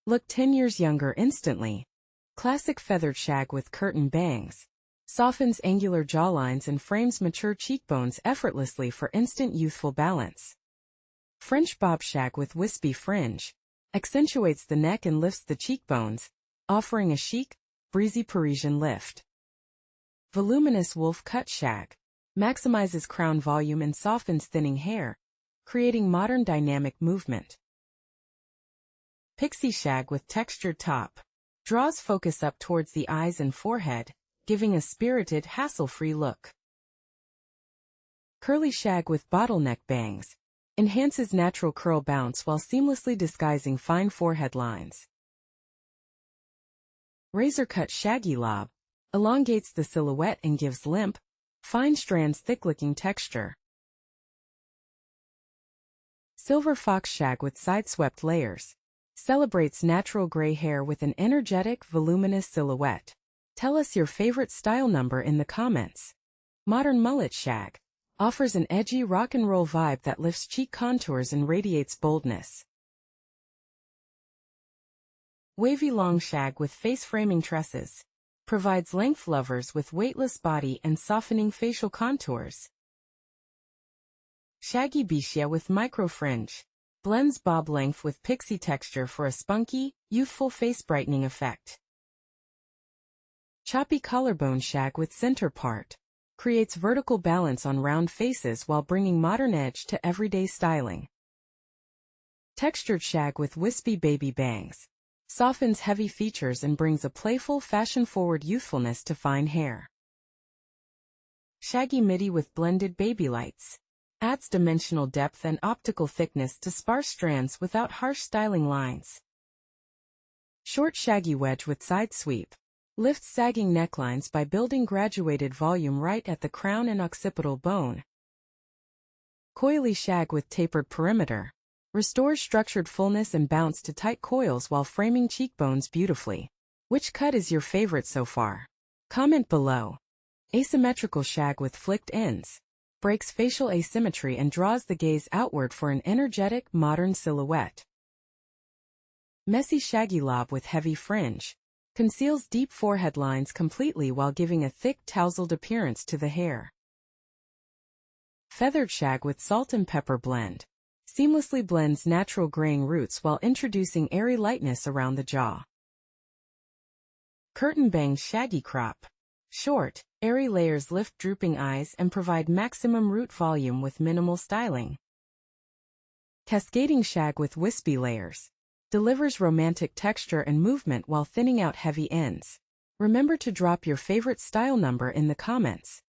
Look 10 years younger instantly. Classic feathered shag with curtain bangs. Softens angular jawlines and frames mature cheekbones effortlessly for instant youthful balance. French bob shag with wispy fringe. Accentuates the neck and lifts the cheekbones, offering a chic, breezy Parisian lift. Voluminous wolf cut shag. Maximizes crown volume and softens thinning hair, creating modern dynamic movement. Pixie shag with textured top. Draws focus up towards the eyes and forehead, giving a spirited, hassle-free look. Curly shag with bottleneck bangs. Enhances natural curl bounce while seamlessly disguising fine forehead lines. Razor-cut Shaggy Lob. Elongates the silhouette and gives limp, fine strands thick-looking texture. Silver fox shag with side-swept layers. Celebrates natural gray hair with an energetic, voluminous silhouette. Tell us your favorite style number in the comments. Modern mullet shag. Offers an edgy rock and roll vibe that lifts cheek contours and radiates boldness. Wavy long shag with face-framing tresses. Provides length lovers with weightless body and softening facial contours. Shaggy Bixie with micro fringe. Blends bob length with pixie texture for a spunky, youthful face brightening effect. Choppy collarbone shag with center part. Creates vertical balance on round faces while bringing modern edge to everyday styling. Textured shag with wispy baby bangs. Softens heavy features and brings a playful, fashion-forward youthfulness to fine hair. Shaggy Midi with blended Babylights. Adds dimensional depth and optical thickness to sparse strands without harsh styling lines. Short shaggy wedge with side sweep. Lifts sagging necklines by building graduated volume right at the crown and occipital bone. Coily shag with tapered perimeter. Restores structured fullness and bounce to tight coils while framing cheekbones beautifully. Which cut is your favorite so far? Comment below. Asymmetrical shag with flicked ends. Breaks facial asymmetry and draws the gaze outward for an energetic, modern silhouette. Messy shaggy lob with heavy fringe. Conceals deep forehead lines completely while giving a thick, tousled appearance to the hair. Feathered shag with salt and pepper blend. Seamlessly blends natural graying roots while introducing airy lightness around the jaw. Curtain bangs shaggy crop. Short, airy layers lift drooping eyes and provide maximum root volume with minimal styling. Cascading shag with wispy layers. Delivers romantic texture and movement while thinning out heavy ends. Remember to drop your favorite style number in the comments.